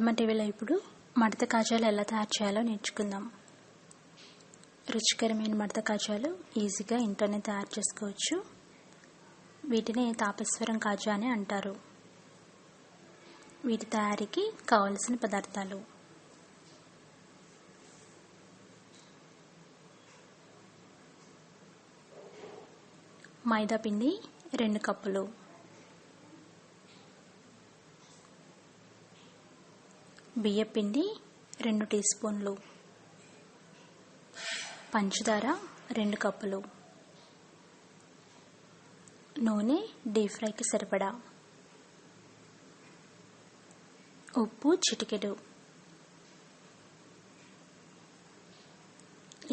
అమ్మ టీవీలో ఇప్పుడు మడత కాజాలు ఎలా తయారు చేయాలో నేర్చుకుందాం. రుచికరమైన మడత కాజాలు ఈజీగా ఇంట్లోనే తయారు చేసుకోవచ్చు. వీటిని తాపేశ్వరం కాజా అని అంటారు. వీటి తయారీకి కావలసిన పదార్థాలు: మైదా పిండి 2 కప్పులు, బియ్యం పిండి 2 టీ స్పూన్లు, పంచదార 2 కప్పులు, నూనె డీప్ ఫ్రైకి సరిపడా, ఉప్పు చిటికెడు,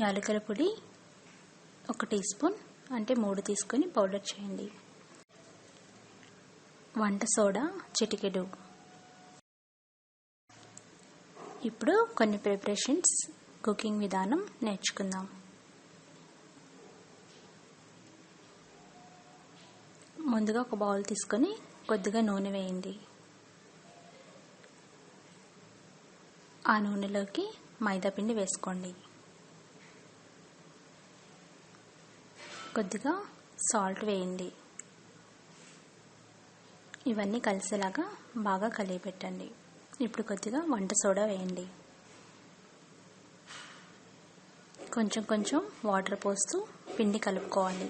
యాలకుల పొడి 1 టీ స్పూన్ అంటే 3 తీసుకొని పౌడర్ చేయండి, వంట సోడా చిటికెడు. ఇప్పుడు కొన్ని ప్రిపరేషన్స్ కుకింగ్ విధానం నేర్చుకుందాం. ముందుగా ఒక బౌల్ తీసుకొని కొద్దిగా నూనె వేయండి. ఆ నూనెలోకి మైదా పిండి వేసుకోండి. కొద్దిగా సాల్ట్ వేయండి. ఇవన్నీ కలిసేలాగా బాగా కలియపెట్టండి. ఇప్పుడు కొద్దిగా వంట సోడా వేయండి. కొంచెం కొంచెం వాటర్ పోస్తూ పిండి కలుపుకోవాలి.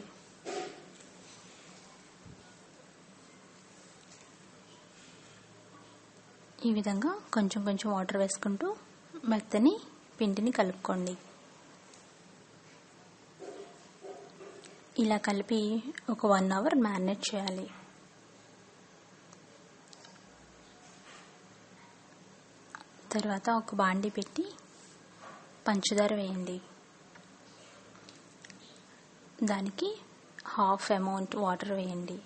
ఈ విధంగా కొంచెం కొంచెం వాటర్ వేసుకుంటూ మెత్తని పిండిని కలుపుకోండి. ఇలా కలిపి ఒక 1 అవర్ మ్యారినేట్ చేయాలి. తర్వాత ఒక బాండీ పెట్టి పంచదార వేయండి. దానికి హాఫ్ అమౌంట్ వాటర్ వేయండి.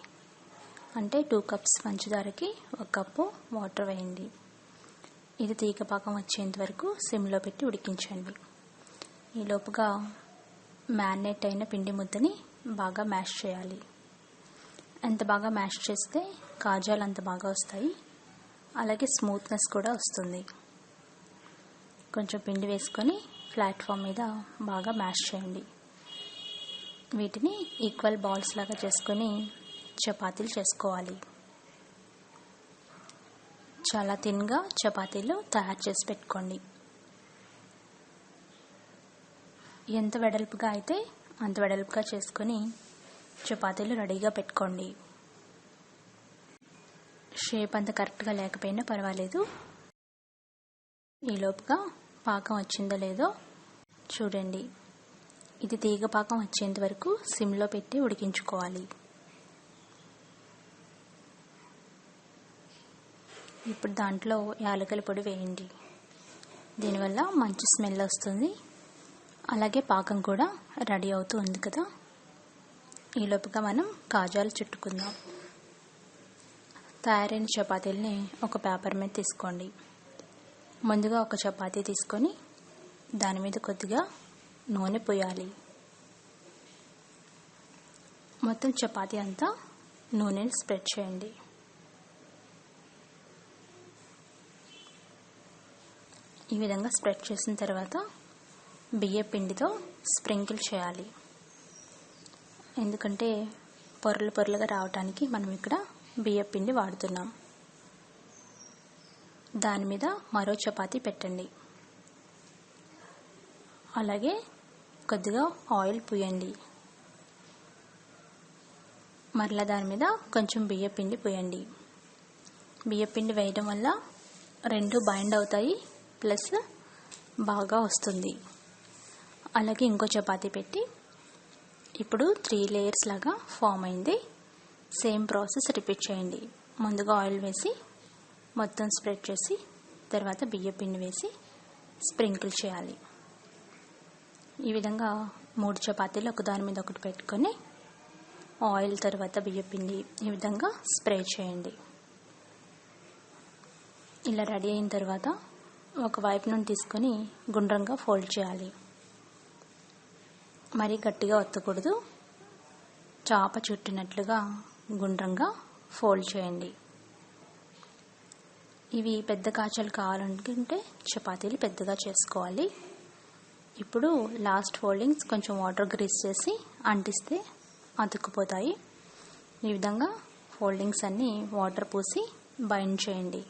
అంటే 2 కప్స్ పంచదారకి 1 కప్పు వాటర్ వేయండి. ఇది తీగ పాకం వచ్చేంత వరకు సిమ్లో పెట్టి ఉడికించండి. ఈ లోపుగా మ్యారినేట్ అయిన పిండి ముద్దని బాగా మ్యాష్ చేయాలి. ఎంత బాగా మ్యాష్ చేస్తే కాజాలు అంత బాగా వస్తాయి. అలాగే స్మూత్నెస్ కూడా వస్తుంది. కొంచెం పిండి వేసుకొని ప్లాట్ఫామ్ మీద బాగా మ్యాష్ చేయండి. వీటిని ఈక్వల్ బాల్స్ లాగా చేసుకొని చపాతీలు చేసుకోవాలి. చాలా థిన్గా చపాతీలు తయారు చేసి పెట్టుకోండి. ఎంత వెడల్పుగా అయితే అంత వెడల్పుగా చేసుకొని చపాతీలు రెడీగా పెట్టుకోండి. షేప్ అంత కరెక్ట్గా లేకపోయినా పర్వాలేదు. ఈలోపుగా పాకం వచ్చిందో లేదో చూడండి. ఇది తీగ పాకం వచ్చేంత వరకు సిమ్లో పెట్టి ఉడికించుకోవాలి. ఇప్పుడు దాంట్లో యాలకుల పొడి వేయండి. దీనివల్ల మంచి స్మెల్ వస్తుంది. అలాగే పాకం కూడా రెడీ అవుతూ ఉంది కదా. ఈలోపుగా మనం కాజాలు చుట్టుకుందాం. తయారైన చపాతీలని ఒక పేపర్ మీద తీసుకోండి. ముందుగా ఒక చపాతీ తీసుకొని దాని మీద కొద్దిగా నూనె పోయాలి. మొత్తం చపాతీ అంతా నూనెని స్ప్రెడ్ చేయండి. ఈ విధంగా స్ప్రెడ్ చేసిన తర్వాత బియ్యం పిండితో స్ప్రింకిల్ చేయాలి. ఎందుకంటే పొరలు పొరలుగా రావడానికి మనం ఇక్కడ బియ్యం పిండి వాడుతున్నాం. దాని మీద మరో చపాతీ పెట్టండి. అలాగే కొద్దిగా ఆయిల్ పూయండి. మరలా దాని మీద కొంచెం బియ్యం పిండి పూయండి. బియ్యం పిండి వేయడం వల్ల 2 బైండ్ అవుతాయి, ప్లస్ బాగా వస్తుంది. అలాగే ఇంకో చపాతీ పెట్టి ఇప్పుడు 3 లేయర్స్ లాగా ఫామ్ అయింది. సేమ్ ప్రాసెస్ రిపీట్ చేయండి. ముందుగా ఆయిల్ వేసి మొత్తం స్ప్రెడ్ చేసి తర్వాత బియ్యం పిండి వేసి స్ప్రింకిల్ చేయాలి. ఈ విధంగా 3 చపాతీలు ఒకదాని మీద ఒకటి పెట్టుకొని ఆయిల్ తర్వాత బియ్యం పిండి ఈ విధంగా స్ప్రే చేయండి. ఇలా రెడీ అయిన తర్వాత ఒక వైపు నుండి తీసుకొని గుండ్రంగా ఫోల్డ్ చేయాలి. మరీ గట్టిగా ఒత్తకూడదు. చాప చుట్టినట్లుగా గుండ్రంగా ఫోల్డ్ చేయండి. ఇవి పెద్ద కాజాలు కావాలనుకుంటే చపాతీలు పెద్దగా చేసుకోవాలి. ఇప్పుడు లాస్ట్ ఫోల్డింగ్స్ కొంచెం వాటర్ గ్రీస్ చేసి అంటిస్తే అతుక్కుపోతాయి. ఈ విధంగా ఫోల్డింగ్స్ అన్నీ వాటర్ పూసి బైండ్ చేయండి.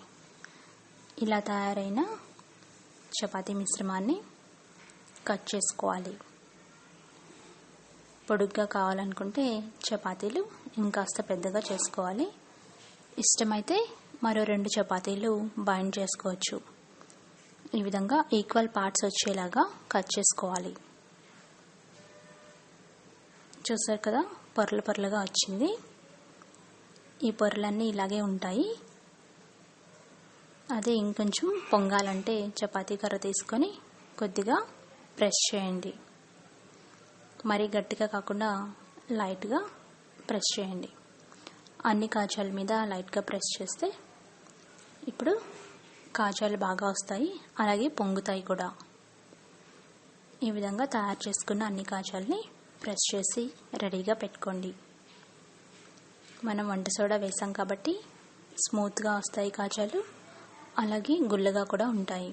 ఇలా తయారైన చపాతీ మిశ్రమాన్ని కట్ చేసుకోవాలి. పొడుగ్గా కావాలనుకుంటే చపాతీలు ఇంకాస్త పెద్దగా చేసుకోవాలి. ఇష్టమైతే మరో 2 చపాతీలు బైండ్ చేసుకోవచ్చు. ఈ విధంగా ఈక్వల్ పార్ట్స్ వచ్చేలాగా కట్ చేసుకోవాలి. చూసారు కదా, పొరలు పొరలుగా వచ్చింది. ఈ పొరలన్నీ ఇలాగే ఉంటాయి. అదే ఇంకొంచెం పొంగాలంటే చపాతీ కర్ర తీసుకొని కొద్దిగా ప్రెస్ చేయండి. మరీ గట్టిగా కాకుండా లైట్గా ప్రెస్ చేయండి. అన్ని కాజాల మీద లైట్గా ప్రెస్ చేస్తే ఇప్పుడు కాజాలు బాగా వస్తాయి, అలాగే పొంగుతాయి కూడా. ఈ విధంగా తయారు చేసుకున్న అన్ని కాజాలని ప్రెస్ చేసి రెడీగా పెట్టుకోండి. మనం వంట సోడా వేసాం కాబట్టి స్మూత్గా వస్తాయి కాజాలు, అలాగే గుల్లగా కూడా ఉంటాయి.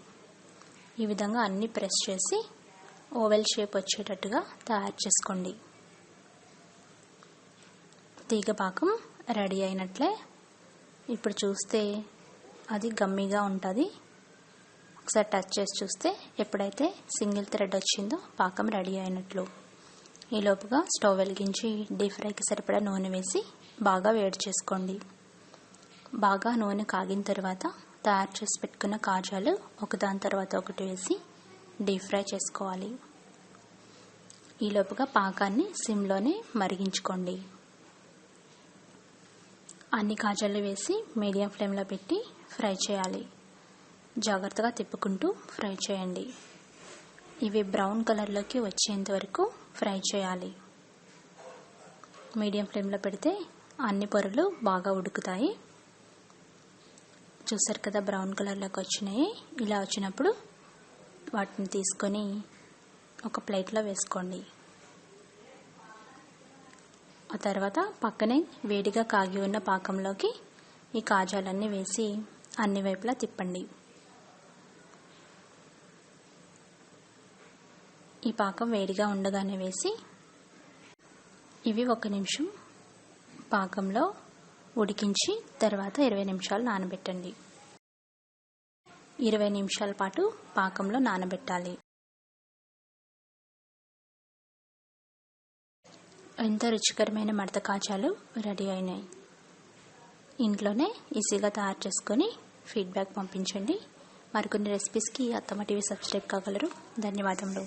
ఈ విధంగా అన్నీ ప్రెస్ చేసి ఓవెల్ షేప్ వచ్చేటట్టుగా తయారు చేసుకోండి. తీగ పాకం రెడీ అయినట్లే. ఇప్పుడు చూస్తే అది గమ్మీగా ఉంటుంది. ఒకసారి టచ్ చేసి చూస్తే ఎప్పుడైతే సింగిల్ థ్రెడ్ వచ్చిందో పాకం రెడీ అయినట్లు. ఈ లోపుగా స్టవ్ వెలిగించి డీప్ ఫ్రైకి సరిపడా నూనె వేసి బాగా వేడి చేసుకోండి. బాగా నూనె కాగిన తర్వాత తయారు చేసి పెట్టుకున్న కాజాలు ఒకదాని తర్వాత ఒకటి వేసి డీప్ ఫ్రై చేసుకోవాలి. ఈ లోపుగా పాకాన్ని సిమ్లోనే మరిగించుకోండి. అన్ని కాజాలు వేసి మీడియం ఫ్లేమ్లో పెట్టి ఫ్రై చేయాలి. జాగ్రత్తగా తిప్పుకుంటూ ఫ్రై చేయండి. ఇవి బ్రౌన్ కలర్లోకి వచ్చేంత వరకు ఫ్రై చేయాలి. మీడియం ఫ్లేమ్లో పెడితే అన్ని పొరలు బాగా ఉడుకుతాయి. చూసారు కదా, బ్రౌన్ కలర్లోకి వచ్చినాయి. ఇలా వచ్చినప్పుడు వాటిని తీసుకొని ఒక ప్లేట్లో వేసుకోండి. ఆ తర్వాత పక్కనే వేడిగా కాగి ఉన్న పాకంలోకి ఈ కాజాలన్నీ వేసి అన్ని వైపులా తిప్పండి. ఈ పాకం వేడిగా ఉండగానే వేసి ఇవి 1 నిమిషం పాకంలో ఉడికించి తర్వాత 20 నిమిషాలు నానబెట్టండి. 20 నిమిషాల పాటు పాకంలో నానబెట్టాలి. ఎంతో రుచికరమైన మడత కాజాలు రెడీ అయినాయి. ఇంట్లోనే ఈజీగా తయారు చేసుకొని ఫీడ్బ్యాక్ పంపించండి. మరికొన్ని రెసిపీస్కి అత్తమ్మ టీవీ సబ్స్క్రైబ్ కాగలరు. ధన్యవాదములు.